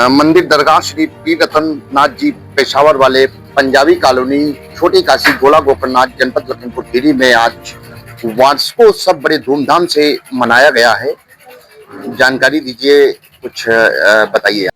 मंदिर दरगाह श्री पीर रतननाथ जी पेशावर वाले पंजाबी कॉलोनी छोटी काशी गोला गोकर्णनाथ जनपद लखीमपुर खीरी में आज वार्षिकोत्सव बड़े धूमधाम से मनाया गया है। जानकारी दीजिए, कुछ बताइए।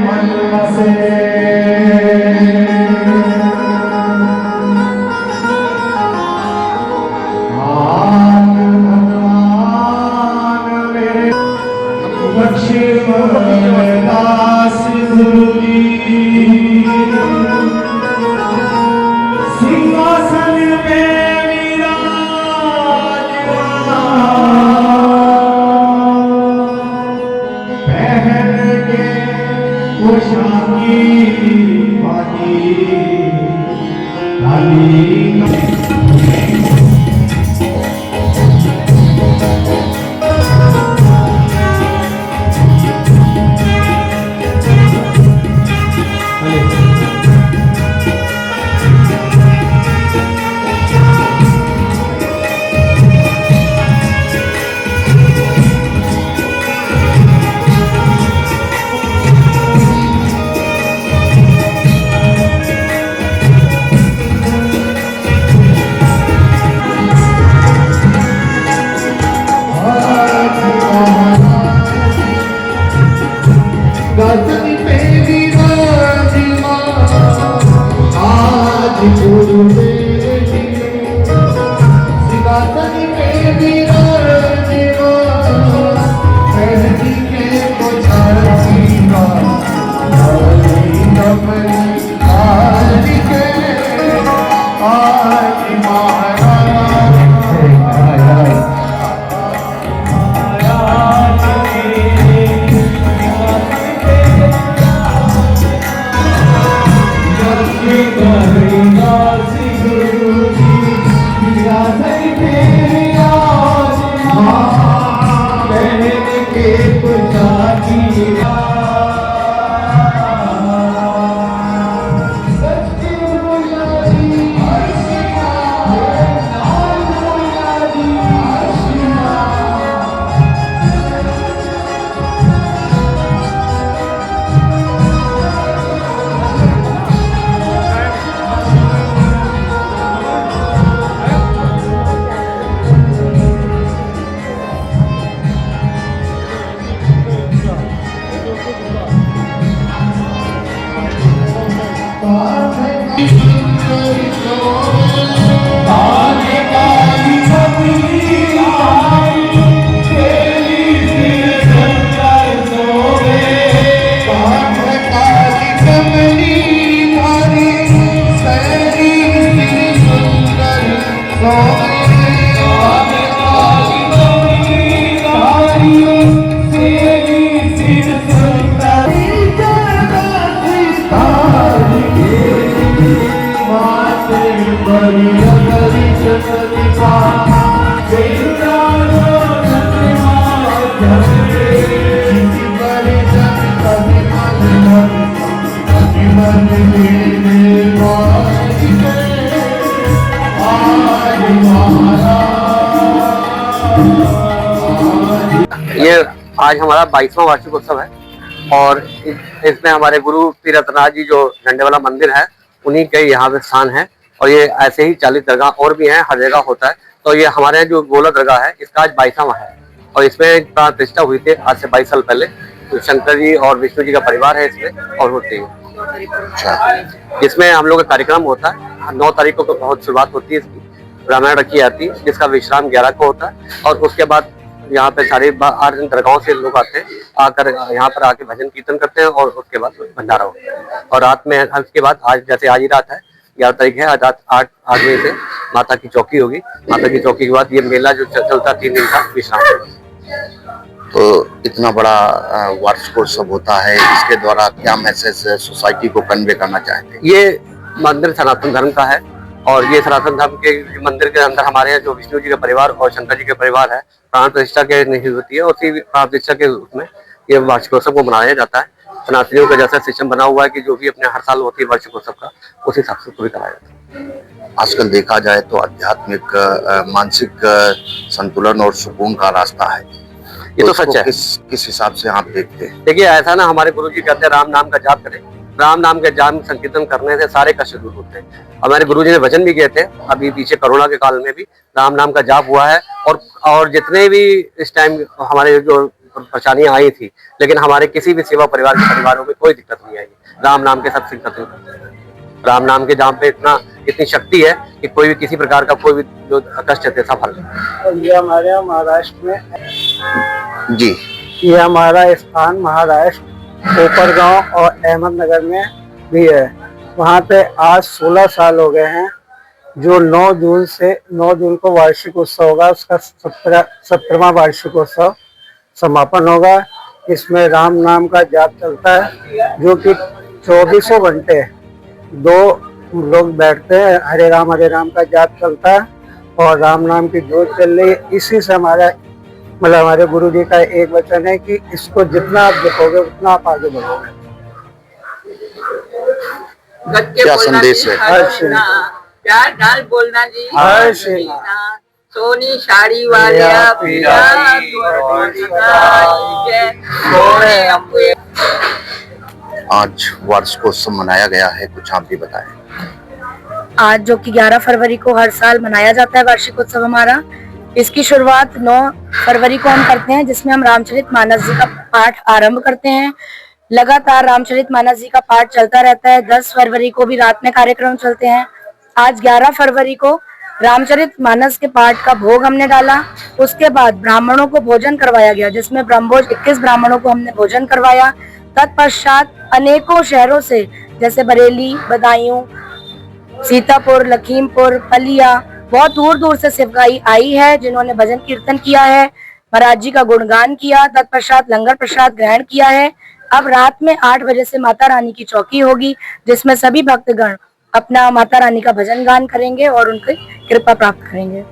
मन बसे दास गुरु जी सिंहासन पे विराजमान पहन के पोशाकी बाजी गजनी पे विराजमान आज गुरुदेव गजनी पे विराजमान पहली के पुजारीवा आज के आज महाराज ये आज हमारा 22वां वार्षिक उत्सव है और इसमें हमारे गुरु पीर रतनाथ जी जो झंडे वाला मंदिर है उन्हीं के यहाँ पे स्थान है और ये ऐसे ही 40 दरगाह और भी हैं, हर जगह होता है। तो ये हमारे जो गोला दरगाह है इसका आज 22वां है और इसमें प्राण प्रतिष्ठा हुई थी आज से 22 साल पहले। तो शंकर जी और विष्णु जी का परिवार है इसमें और होते हैं। इसमें हम लोग का कार्यक्रम होता है 9 तारीख को बहुत शुरुआत होती है इसकी, रामायण रखी जाती है जिसका विश्राम 11 को होता है और उसके बाद यहाँ पे सारे 8 दरगाहों से लोग आते हैं, आकर यहाँ पर आके भजन कीर्तन करते हैं और उसके बाद भंडारा होता है। और रात में उसके बाद आज जैसे आज ही रात है 11 तारीख है, आज रात 8 बजे से माता की चौकी होगी। माता की चौकी के बाद ये मेला जो चलता 3 दिन का विश्राम। तो इतना बड़ा वार्षिकोत्सव होता है, इसके द्वारा क्या मैसेज सोसाइटी को कन्वे करना चाहते हैं? ये मंदिर सनातन धर्म का है और ये सनातन धर्म के मंदिर के अंदर हमारे यहाँ जो विष्णु जी का परिवार और शंकर जी का परिवार है प्राण प्रतिष्ठा के नहीं होती है, उसी प्राण प्रतिष्ठा के रूप में ये वार्षिकोत्सव को मनाया जाता है। सनातनियों का जैसा सिस्टम बना हुआ है कि जो भी अपने हर साल होती है वार्षिकोत्सव का उस हिसाब से पूरी कराया जाता है। आजकल देखा जाए तो आध्यात्मिक मानसिक संतुलन और सुकून का रास्ता है, ये तो सच है। किस हिसाब से आप देखते हैं? देखिए ऐसा ना, हमारे गुरु जी कहते हैं राम नाम का जाप करें, राम नाम के जाप संकीर्तन करने से सारे कष्ट दूर होते हैं। हमारे गुरु जी ने वचन भी किए थे, अभी पीछे कोरोना के काल में भी राम नाम का जाप हुआ है और जितने भी इस टाइम हमारे जो परेशानियां आई थी, लेकिन हमारे किसी भी सेवा परिवार के परिवारों में कोई दिक्कत नहीं आई। राम नाम के सब दिक्कत हुई। राम नाम के जहाँ पे इतनी शक्ति है कि कोई भी किसी प्रकार का कोई भी जो कष्ट है सफल है। और ये हमारे यहाँ महाराष्ट्र में जी, ये हमारा स्थान महाराष्ट्र कोपरगांव और अहमदनगर में भी है। वहाँ पे आज 16 साल हो गए हैं। जो 9 जून को वार्षिक उत्सव होगा, उसका 17वां वार्षिक उत्सव समापन होगा। इसमें राम नाम का जाप चलता है, जो कि 24 घंटे 2 लोग बैठते हैं, हरे राम का जाप चलता है और राम नाम की जोत चल रही है। इसी से हमारे गुरु जी का एक वचन है कि इसको जितना आप जपोगे उतना आप आगे बढ़ोगे। क्या संदेश है? प्यार डाल बोलना जी, हर श्री सोनी साड़ी वाले आज वार्षिकोत्सव मनाया गया है, कुछ आप भी बताएं। आज जो कि 11 फरवरी को हर साल मनाया जाता है वार्षिकोत्सव हमारा, इसकी शुरुआत 9 फरवरी को हम करते हैं, जिसमें हम रामचरितमानस जी का पाठ आरंभ करते हैं। लगातार रामचरितमानस जी का पाठ चलता रहता है। 10 फरवरी को भी रात में कार्यक्रम चलते हैं। आज 11 फरवरी को रामचरितमानस के पाठ का भोग हमने डाला। उसके बाद ब्राह्मणों को भोजन करवाया गया, जिसमें ब्रह्मभोज 21 ब्राह्मणों को हमने भोजन करवाया। तत्पश्चात अनेकों शहरों से, जैसे बरेली, बदायूं, सीतापुर, लखीमपुर, पलिया, बहुत दूर दूर से सेवकाई आई है, जिन्होंने भजन कीर्तन किया है, महाराज जी का गुणगान किया। तत्पश्चात लंगर प्रसाद ग्रहण किया है। अब रात में 8 बजे से माता रानी की चौकी होगी, जिसमें सभी भक्तगण अपना माता रानी का भजन गान करेंगे और उनकी कृपा प्राप्त करेंगे।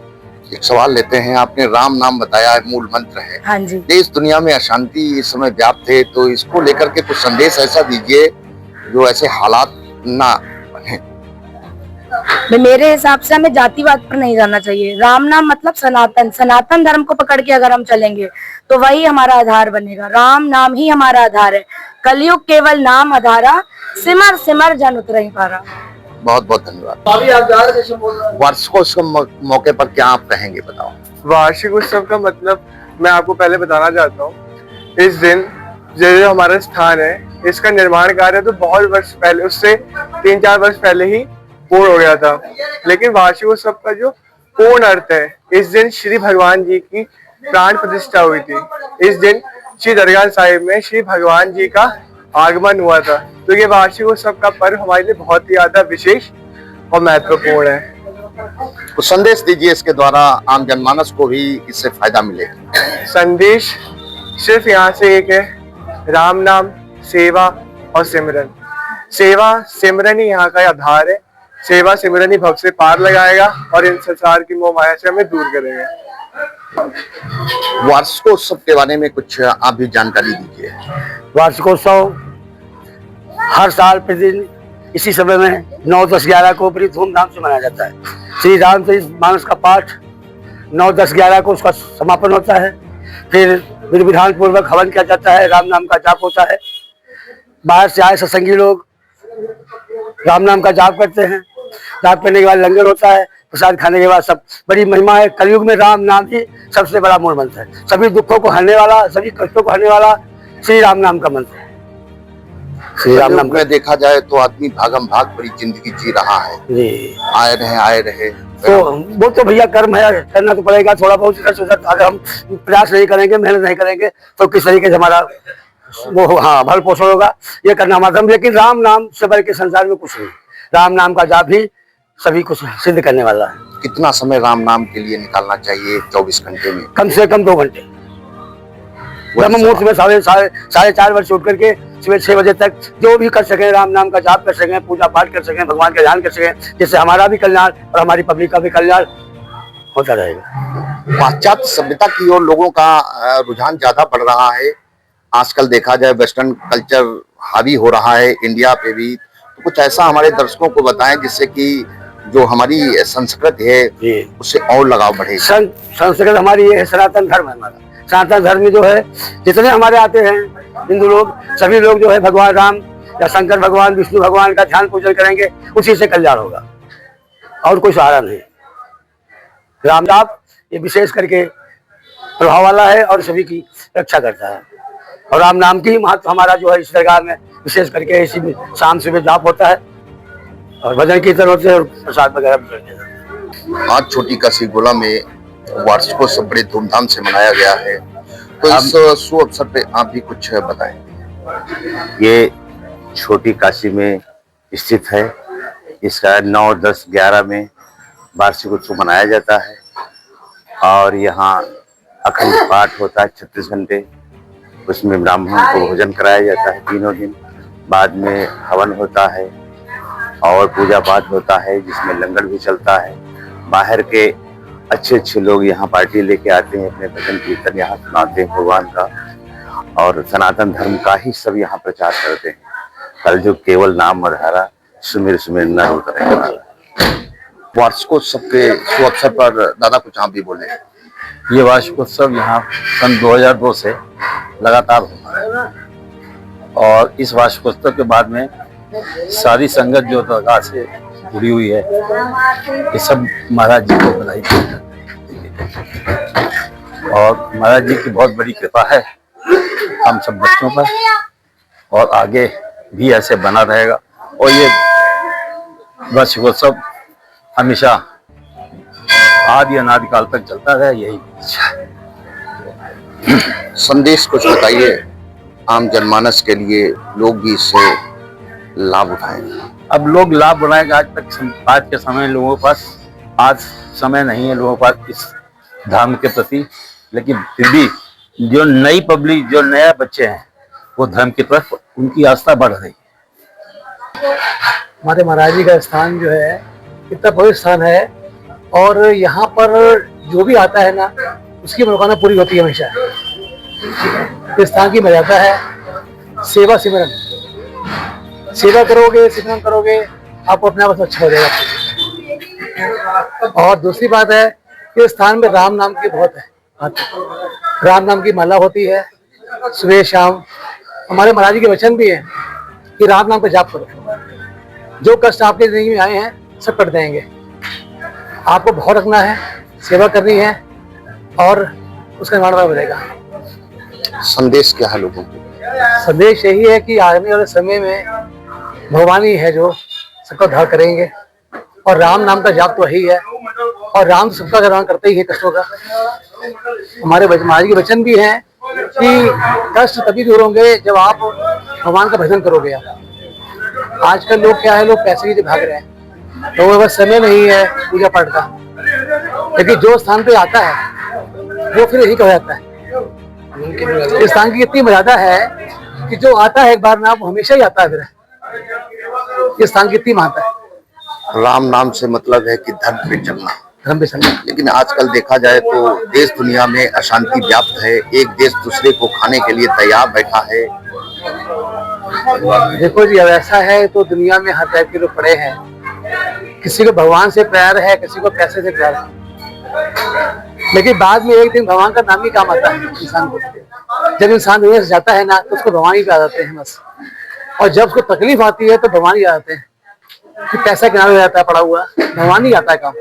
एक सवाल लेते हैं। आपने राम नाम बताया है, मूल मंत्र है। हाँ जी। देश दुनिया में अशांति इस समय व्याप्त है, तो इसको लेकर के कुछ संदेश ऐसा दीजिए जो ऐसे हालात ना बने। मेरे हिसाब से हमें जातिवाद पर नहीं जाना चाहिए। राम नाम मतलब सनातन धर्म को पकड़ के अगर हम चलेंगे तो वही हमारा आधार बनेगा। राम नाम ही हमारा आधार है। कलयुग केवल नाम आधारा, सिमर सिमर जन उतरहि पारा। बहुत बहुत धन्यवाद। वार्षिकोत्सव मौके पर क्या आप कहेंगे, बताओ। वार्षिक उत्सव का मतलब मैं आपको पहले बताना चाहता हूँ। इस दिन जो हमारा स्थान है, इसका निर्माण कार्य तो बहुत वर्ष पहले, उससे 3-4 वर्ष पहले ही पूर्ण हो गया था। लेकिन वार्षिक उत्सव का जो पूर्ण अर्थ है, इस दिन श्री भगवान जी की प्राण प्रतिष्ठा हुई थी। इस दिन श्री दरगाह साहिब में श्री भगवान जी का आगमन हुआ था। तो ये वार्षिक उत्सव का पर्व हमारे लिए बहुत ही ज्यादा विशेष और महत्वपूर्ण है। तो संदेश दीजिए, इसके द्वारा आम जनमानस को भी इससे फायदा मिले। संदेश सिर्फ यहाँ से एक है, राम नाम, सेवा और सिमरन। सेवा सिमरन ही यहाँ का आधार है। सेवा सिमरन ही भव से पार लगाएगा और इन संसार की मोह माया से हमें दूर करेगा। वार्षिकोत्सव के बारे में कुछ आप भी जानकारी दीजिए। वार्षिकोत्सव हर साल प्रतिदिन इसी समय में 9, 10, 11 को बड़ी धूमधाम से मनाया जाता है। श्री रामचरितमानस का पाठ 9, 10, 11 को उसका समापन होता है। फिर विधि विधान पूर्वक हवन किया जाता है, राम नाम का जाप होता है। बाहर से आए सत्संगी लोग राम नाम का जाप करते हैं। जाप करने के बाद लंगर होता है, प्रसाद खाने के बाद सब बड़ी महिमा है। कलयुग में राम नाम ही सबसे बड़ा मूल मंत्र है। सभी दुखों को हरने वाला, सभी कष्टों को हरने वाला श्री राम नाम का मंत्र है। श्री राम नाम में देखा जाए तो आदमी भागम भाग भरी जिंदगी जी रहा है। आए रहे तो वो तो भैया कर्म है, करना तो पड़ेगा। थोड़ा बहुत इधर से उधर अगर हम प्रयास नहीं करेंगे, मेहनत नहीं करेंगे तो किस तरीके से हमारा वो भरण पोषण होगा, ये करना हमारा धर्म। लेकिन राम नाम से बढ़ के संसार में कुछ नहीं। राम नाम का जाप ही सभी कुछ सिद्ध करने वाला है। कितना समय राम नाम के लिए निकालना चाहिए 24 घंटे में? कम से कम 2 घंटे। ब्रह्म मुहूर्त में 4:30 बजे उठ करके सुबह 6 बजे तक जो भी कर सकें, राम नाम का जाप कर सकें, पूजा पाठ कर सकें, भगवान का ध्यान कर सकें, जिससे हमारा भी कल्याण और हमारी पब्लिक का भी कल्याण होता रहेगा। पाश्चात्य सभ्यता की ओर लोगों का रुझान ज्यादा बढ़ रहा है। आजकल देखा जाए वेस्टर्न कल्चर हावी हो रहा है इंडिया पे भी। तो कुछ ऐसा हमारे दर्शकों को बताएं जिससे कि जो हमारी संस्कृति है उससे और लगाव बढ़े। संस्कृत हमारी ये है, सनातन धर्म है हमारा। सनातन धर्म में जो है जितने हमारे आते हैं हिंदू लोग, सभी लोग जो है भगवान राम या शंकर भगवान, विष्णु भगवान का ध्यान पूजन करेंगे, उसी से कल्याण होगा और कोई सहारा नहीं। राम जाप ये विशेष करके प्रभाव वाला है और सभी की रक्षा करता है। और राम नाम की महत्व हमारा जो है इस दरगाह में विशेष करके इसी में शाम सुबह जाप होता है और भजन कीर्तन होते हैं और प्रसाद वगैरह भी करते हैं। आज छोटी काशी गोला में वार्षिकोत्सव बड़े धूमधाम से मनाया गया है, तो इस शुभ अवसर पे आप भी कुछ बताएं। ये छोटी काशी में स्थित है। इसका 9, 10, 11 में वार्षिक उत्सव मनाया जाता है और यहाँ अखंड पाठ होता है 36 घंटे। उसमें ब्राह्मण को भोजन कराया जाता है तीनों दिन। बाद में हवन होता है और पूजा पाठ होता है जिसमें लंगर भी चलता है। बाहर के अच्छे लोग यहाँ पार्टी लेके आते हैं, अपने भजन कीर्तन यहाँ सुनाते हैं भगवान का और सनातन धर्म का ही सब यहाँ प्रचार करते हैं। कल जो केवल नाम मधारा सुमिर सुमिर न उतरेगा। वार्षिकोत्सव के शुभ अवसर पर दादा कुछ आप भी बोले। ये वार्षिकोत्सव यहाँ सन 2002 से लगातार हो रहा है और इस वार्षिकोत्सव के बाद में सारी संगत जो दरगाह से जुड़ी हुई है ये सब महाराज जी को बधाई देते हैं और महाराज जी की बहुत बड़ी कृपा है हम सब बच्चों पर और आगे भी ऐसे बना रहेगा और ये वार्षिकोत्सव हमेशा आदि अनादिकाल तक चलता रहे, यही इच्छा है। संदेश कुछ बताइए आम जनमानस के लिए, लोग भी इससे लाभ उठाएं। अब लोग लाभ उठाएंगे। आज के समय लोगों के पास आज समय नहीं है लोगों के पास इस धर्म के प्रति, लेकिन फिर भी जो नई पब्लिक जो नए बच्चे हैं वो धर्म की तरफ उनकी आस्था बढ़ रही है। हमारे महाराज जी का स्थान जो है इतना पवित्र स्थान है और यहाँ पर जो भी आता है ना उसकी मनोकामना पूरी होती है हमेशा। इस स्थान की मर्यादा है सेवा सिमरन। सेवा करोगे, सिमरन करोगे, आप अपने आप अच्छा हो जाएगा। और दूसरी बात है कि इस स्थान में राम नाम की बहुत है। राम नाम की माला होती है सुबह शाम। हमारे महाराज जी के वचन भी है कि राम नाम का जाप करो, जो कष्ट आपके जिंदगी में आए हैं सब कट जाएंगे। आपको भाव रखना है, सेवा करनी है और उसका निर्माण हो जाएगा। संदेश क्या है लोगों को? संदेश यही है कि आने वाले समय में भगवान ही है जो सबका उद्धार करेंगे और राम नाम का जाप तो वही है और राम सबका निर्माण करते ही है कष्टों का। हमारे महाराज के वचन भी हैं कि कष्ट तभी दूर होंगे जब आप भगवान का भजन करोगे। आजकल लोग क्या है, लोग पैसे के भाग रहे हैं, लोगों के पास समय नहीं है पूजा पाठ का। लेकिन जो स्थान पे आता है वो फिर यही कहा जाता है। इस स्थान की इतनी मर्यादा है कि जो आता है एक बार ना वो हमेशा ही आता है। फिर इस स्थान की इतनी महत्ता है। राम नाम से मतलब है कि धर्म पे चलना। धर्म पे चलना। लेकिन आजकल देखा जाए तो देश दुनिया में अशांति व्याप्त है, एक देश दूसरे को खाने के लिए तैयार बैठा है। देखो जी, अब ऐसा है तो दुनिया में हर टाइप के लोग पड़े हैं। किसी को भगवान से प्यार है, किसी को पैसे से प्यार है, लेकिन बाद में एक दिन भगवान का नाम ही काम आता है इंसान को। जब इंसान दुनिया से जाता है ना तो उसको भगवान ही पे आ जाते हैं बस। और जब उसको तकलीफ आती है तो भगवान ही आ जाते हैं कि पैसा किनारे हो जाता है पड़ा हुआ, भगवान ही आता है काम।